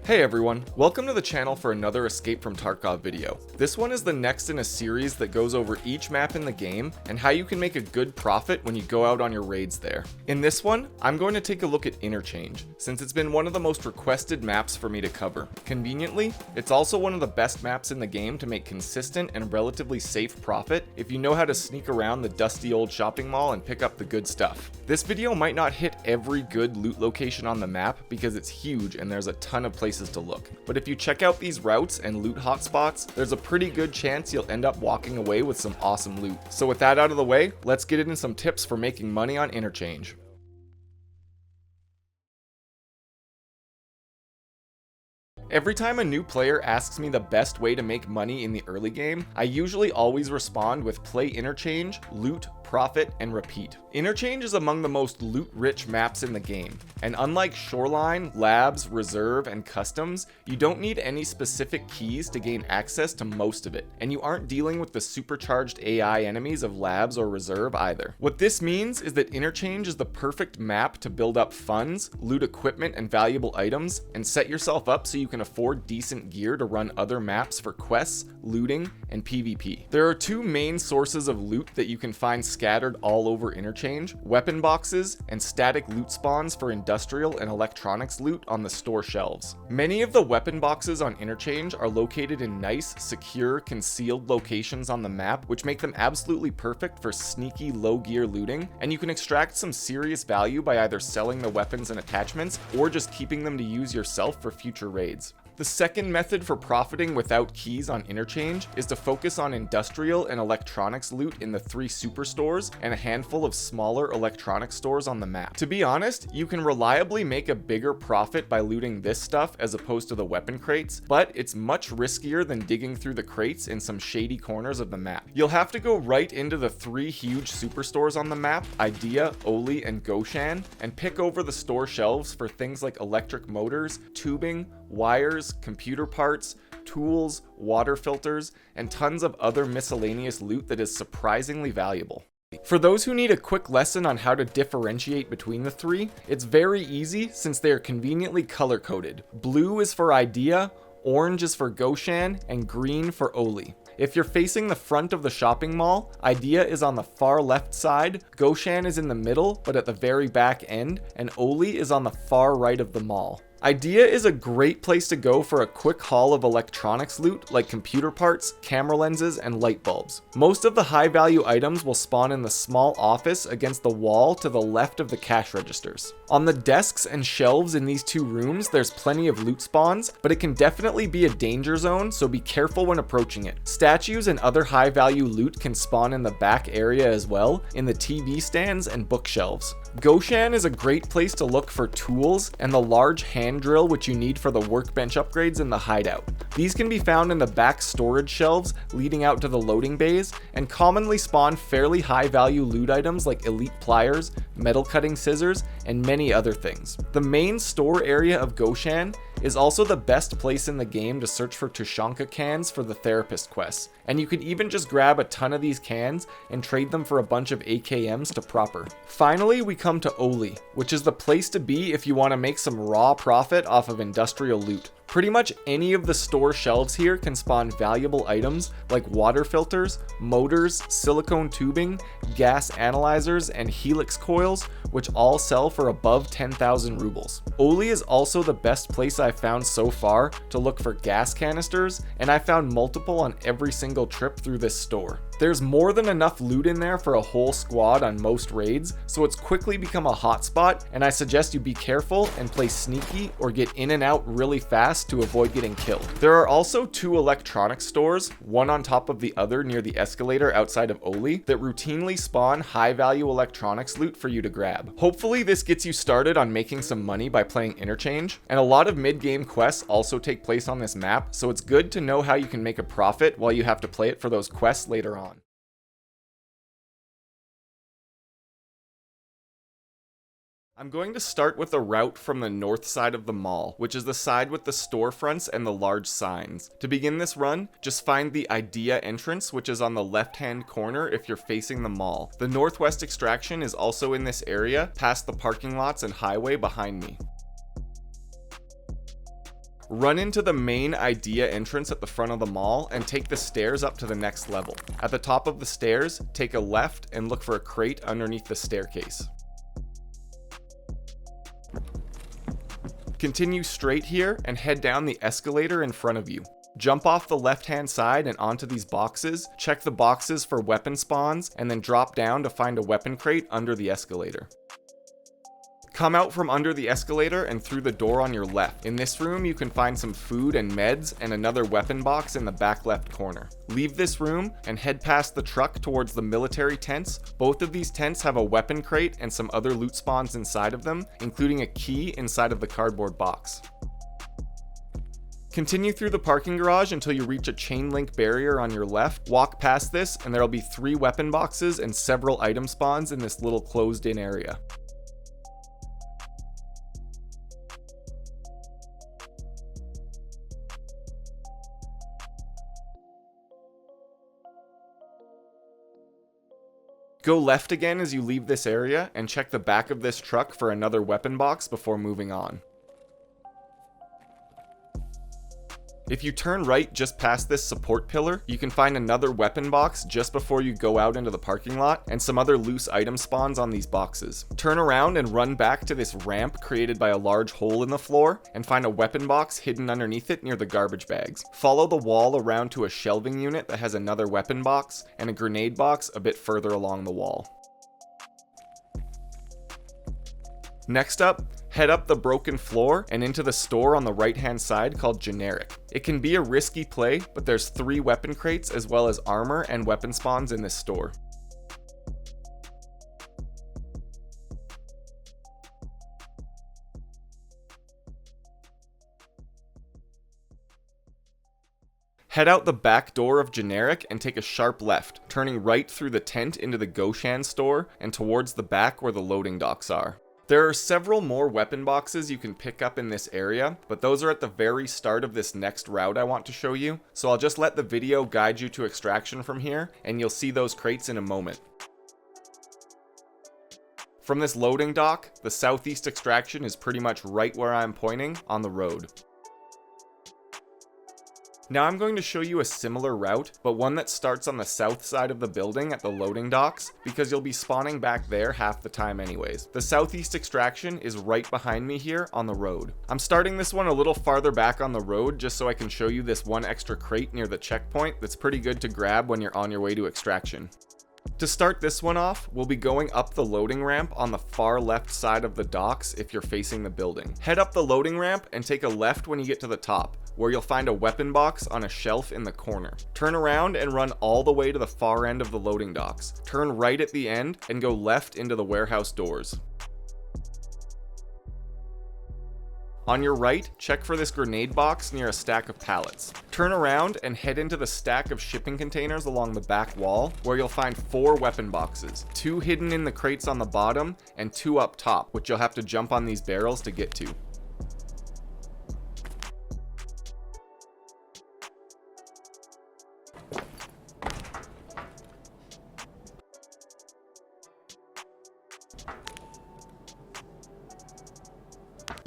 Hey everyone, welcome to the channel for another Escape from Tarkov video. This one is the next in a series that goes over each map in the game and how you can make a good profit when you go out on your raids there. In this one, I'm going to take a look at Interchange, since it's been one of the most requested maps for me to cover. Conveniently, it's also one of the best maps in the game to make consistent and relatively safe profit if you know how to sneak around the dusty old shopping mall and pick up the good stuff. This video might not hit every good loot location on the map because it's huge and there's a ton of places to look. But if you check out these routes and loot hotspots, there's a pretty good chance you'll end up walking away with some awesome loot. So with that out of the way, let's get into some tips for making money on Interchange. Every time a new player asks me the best way to make money in the early game, I usually always respond with play Interchange, loot, profit, and repeat. Interchange is among the most loot-rich maps in the game, and unlike Shoreline, Labs, Reserve, and Customs, you don't need any specific keys to gain access to most of it, and you aren't dealing with the supercharged AI enemies of Labs or Reserve either. What this means is that Interchange is the perfect map to build up funds, loot equipment and valuable items, and set yourself up so you can afford decent gear to run other maps for quests, looting, and PvP. There are two main sources of loot that you can find scattered all over Interchange: weapon boxes and static loot spawns for industrial and electronics loot on the store shelves. Many of the weapon boxes on Interchange are located in nice, secure, concealed locations on the map, which make them absolutely perfect for sneaky low gear looting, and you can extract some serious value by either selling the weapons and attachments or just keeping them to use yourself for future raids. The second method for profiting without keys on Interchange is to focus on industrial and electronics loot in the 3 superstores and a handful of smaller electronics stores on the map. To be honest, you can reliably make a bigger profit by looting this stuff as opposed to the weapon crates, but it's much riskier than digging through the crates in some shady corners of the map. You'll have to go right into the 3 huge superstores on the map, Idea, Oli, and Goshan, and pick over the store shelves for things like electric motors, tubing, wires, computer parts, tools, water filters, and tons of other miscellaneous loot that is surprisingly valuable. For those who need a quick lesson on how to differentiate between the 3, it's very easy since they are conveniently color-coded. Blue is for Idea, orange is for Goshan, and green for Oli. If you're facing the front of the shopping mall, Idea is on the far left side, Goshan is in the middle but at the very back end, and Oli is on the far right of the mall. Idea is a great place to go for a quick haul of electronics loot like computer parts, camera lenses, and light bulbs. Most of the high value items will spawn in the small office against the wall to the left of the cash registers. On the desks and shelves in these 2 rooms, there's plenty of loot spawns, but it can definitely be a danger zone, so be careful when approaching it. Statues and other high value loot can spawn in the back area as well, in the TV stands and bookshelves. Goshan is a great place to look for tools and the large hand drill which you need for the workbench upgrades in the hideout. These can be found in the back storage shelves leading out to the loading bays and commonly spawn fairly high value loot items like elite pliers, metal cutting scissors, and many other things. The main store area of Goshan is also the best place in the game to search for Tushonka cans for the therapist quests, and you can even just grab a ton of these cans and trade them for a bunch of AKMs to proper. Finally, we come to Oli, which is the place to be if you want to make some raw profit off of industrial loot. Pretty much any of the store shelves here can spawn valuable items like water filters, motors, silicone tubing, gas analyzers, and helix coils, which all sell for above 10,000 rubles. Oli is also the best place I've found so far to look for gas canisters, and I found multiple on every single trip through this store. There's more than enough loot in there for a whole squad on most raids, so it's quickly become a hotspot, and I suggest you be careful and play sneaky or get in and out really fast to avoid getting killed. There are also 2 electronics stores, one on top of the other near the escalator outside of Oli, that routinely spawn high value electronics loot for you to grab. Hopefully this gets you started on making some money by playing Interchange, and a lot of mid-game quests also take place on this map, so it's good to know how you can make a profit while you have to play it for those quests later on. I'm going to start with a route from the north side of the mall, which is the side with the storefronts and the large signs. To begin this run, just find the Idea entrance, which is on the left-hand corner if you're facing the mall. The northwest extraction is also in this area, past the parking lots and highway behind me. Run into the main Idea entrance at the front of the mall and take the stairs up to the next level. At the top of the stairs, take a left and look for a crate underneath the staircase. Continue straight here and head down the escalator in front of you. Jump off the left-hand side and onto these boxes, check the boxes for weapon spawns, and then drop down to find a weapon crate under the escalator. Come out from under the escalator and through the door on your left. In this room, you can find some food and meds and another weapon box in the back left corner. Leave this room and head past the truck towards the military tents. Both of these tents have a weapon crate and some other loot spawns inside of them, including a key inside of the cardboard box. Continue through the parking garage until you reach a chain link barrier on your left. Walk past this and there'll be 3 weapon boxes and several item spawns in this little closed-in area. Go left again as you leave this area and check the back of this truck for another weapon box before moving on. If you turn right just past this support pillar, you can find another weapon box just before you go out into the parking lot and some other loose item spawns on these boxes. Turn around and run back to this ramp created by a large hole in the floor and find a weapon box hidden underneath it near the garbage bags. Follow the wall around to a shelving unit that has another weapon box and a grenade box a bit further along the wall. Next up, head up the broken floor and into the store on the right hand side called Generic. It can be a risky play, but there's 3 weapon crates as well as armor and weapon spawns in this store. Head out the back door of Generic and take a sharp left, turning right through the tent into the Goshan store and towards the back where the loading docks are. There are several more weapon boxes you can pick up in this area, but those are at the very start of this next route I want to show you, so I'll just let the video guide you to extraction from here, and you'll see those crates in a moment. From this loading dock, the southeast extraction is pretty much right where I'm pointing on the road. Now I'm going to show you a similar route, but one that starts on the south side of the building at the loading docks, because you'll be spawning back there half the time anyways. The southeast extraction is right behind me here on the road. I'm starting this one a little farther back on the road just so I can show you this one extra crate near the checkpoint that's pretty good to grab when you're on your way to extraction. To start this one off, we'll be going up the loading ramp on the far left side of the docks if you're facing the building. Head up the loading ramp and take a left when you get to the top, where you'll find a weapon box on a shelf in the corner. Turn around and run all the way to the far end of the loading docks. Turn right at the end and go left into the warehouse doors. On your right, check for this grenade box near a stack of pallets. Turn around and head into the stack of shipping containers along the back wall, where you'll find 4 weapon boxes, 2 hidden in the crates on the bottom and 2 up top, which you'll have to jump on these barrels to get to.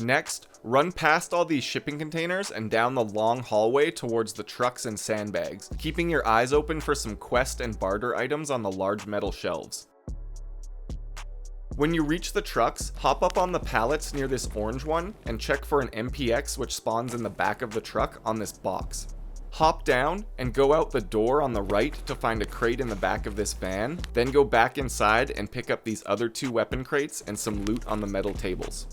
Next, run past all these shipping containers and down the long hallway towards the trucks and sandbags, keeping your eyes open for some quest and barter items on the large metal shelves. When you reach the trucks, hop up on the pallets near this orange one and check for an MPX which spawns in the back of the truck on this box. Hop down and go out the door on the right to find a crate in the back of this van, then go back inside and pick up these other 2 weapon crates and some loot on the metal tables.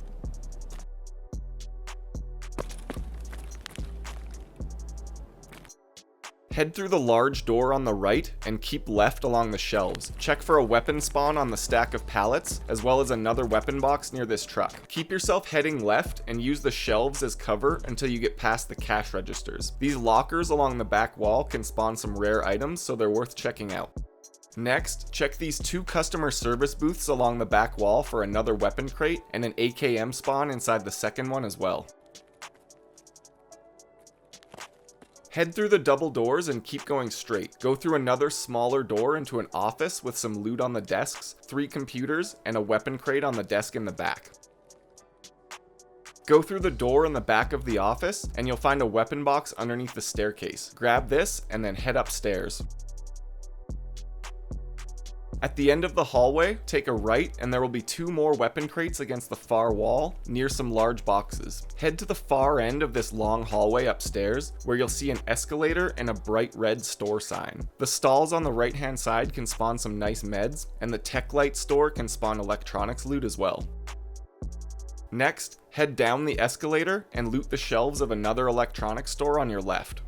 Head through the large door on the right and keep left along the shelves. Check for a weapon spawn on the stack of pallets, as well as another weapon box near this truck. Keep yourself heading left and use the shelves as cover until you get past the cash registers. These lockers along the back wall can spawn some rare items, so they're worth checking out. Next, check these 2 customer service booths along the back wall for another weapon crate and an AKM spawn inside the second one as well. Head through the double doors and keep going straight. Go through another smaller door into an office with some loot on the desks, 3 computers, and a weapon crate on the desk in the back. Go through the door in the back of the office and you'll find a weapon box underneath the staircase. Grab this and then head upstairs. At the end of the hallway, take a right and there will be 2 more weapon crates against the far wall near some large boxes. Head to the far end of this long hallway upstairs where you'll see an escalator and a bright red store sign. The stalls on the right hand side can spawn some nice meds, and the Tech Light store can spawn electronics loot as well. Next, head down the escalator and loot the shelves of another electronics store on your left.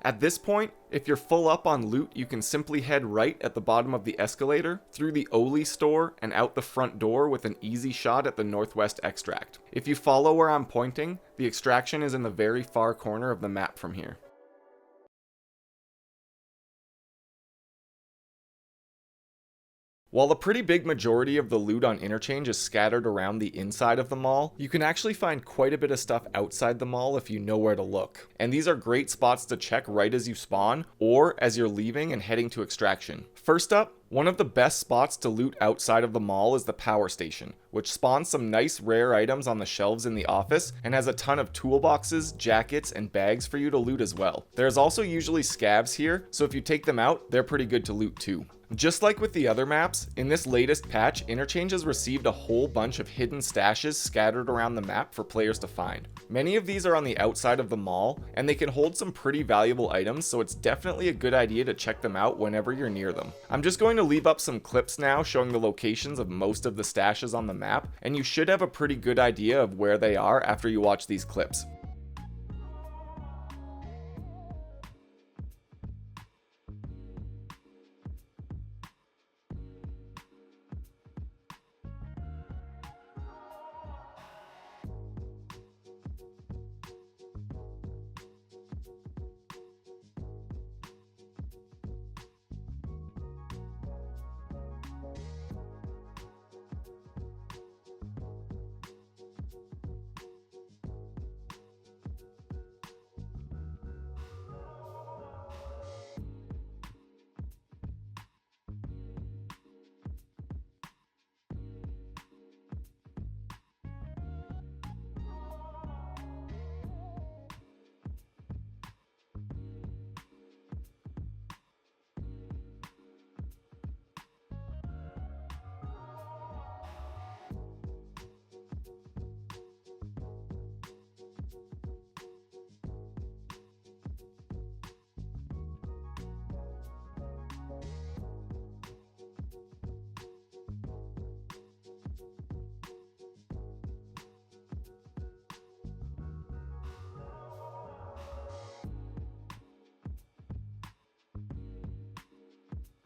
At this point, if you're full up on loot, you can simply head right at the bottom of the escalator, through the Oli store, and out the front door with an easy shot at the Northwest Extract. If you follow where I'm pointing, the extraction is in the very far corner of the map from here. While a pretty big majority of the loot on Interchange is scattered around the inside of the mall, you can actually find quite a bit of stuff outside the mall if you know where to look. And these are great spots to check right as you spawn, or as you're leaving and heading to extraction. First up, one of the best spots to loot outside of the mall is the power station, which spawns some nice rare items on the shelves in the office and has a ton of toolboxes, jackets, and bags for you to loot as well. There's also usually scavs here, so if you take them out, they're pretty good to loot too. Just like with the other maps, in this latest patch, Interchange has received a whole bunch of hidden stashes scattered around the map for players to find. Many of these are on the outside of the mall, and they can hold some pretty valuable items, so it's definitely a good idea to check them out whenever you're near them. I'm just going to leave up some clips now showing the locations of most of the stashes on the map, and you should have a pretty good idea of where they are after you watch these clips.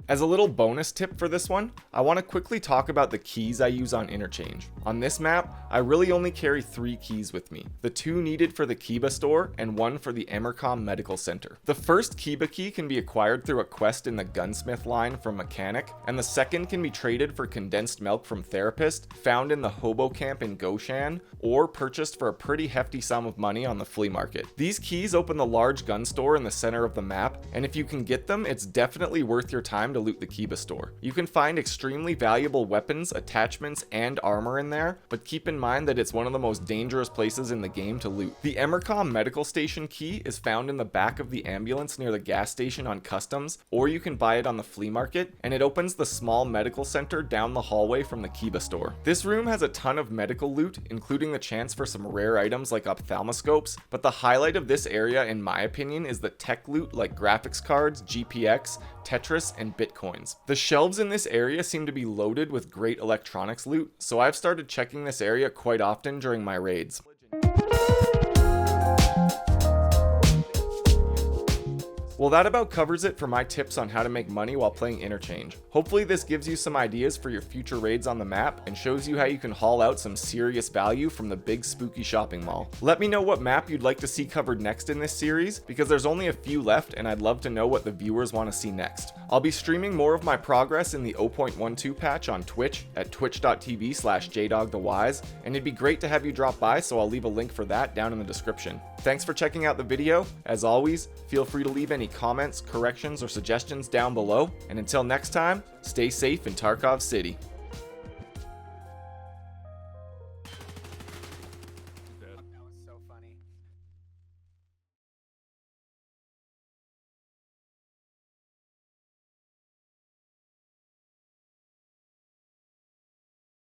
As a little bonus tip for this one, I want to quickly talk about the keys I use on Interchange. On this map, I really only carry 3 keys with me, the 2 needed for the Kiba store and 1 for the Emercom Medical Center. The first Kiba key can be acquired through a quest in the Gunsmith line from Mechanic, and the second can be traded for condensed milk from Therapist, found in the Hobo Camp in Goshan, or purchased for a pretty hefty sum of money on the flea market. These keys open the large gun store in the center of the map, and if you can get them, it's definitely worth your time to loot the Kiba store. You can find extremely valuable weapons, attachments, and armor in there, but keep in mind that it's one of the most dangerous places in the game to loot. The Emercom Medical Station key is found in the back of the ambulance near the gas station on Customs, or you can buy it on the flea market, and it opens the small medical center down the hallway from the Kiba store. This room has a ton of medical loot, including the chance for some rare items like ophthalmoscopes, but the highlight of this area, in my opinion, is the tech loot like graphics cards, GPX, Tetris, and Bitcoins. The shelves in this area seem to be loaded with great electronics loot, so I've started checking this area quite often during my raids. Well, that about covers it for my tips on how to make money while playing Interchange. Hopefully this gives you some ideas for your future raids on the map and shows you how you can haul out some serious value from the big spooky shopping mall. Let me know what map you'd like to see covered next in this series, because there's only a few left and I'd love to know what the viewers want to see next. I'll be streaming more of my progress in the 0.12 patch on Twitch at twitch.tv/jdogthewise, and it'd be great to have you drop by, so I'll leave a link for that down in the description. Thanks for checking out the video. As always, feel free to leave any comments, corrections, or suggestions down below, and until next time, stay safe in Tarkov City.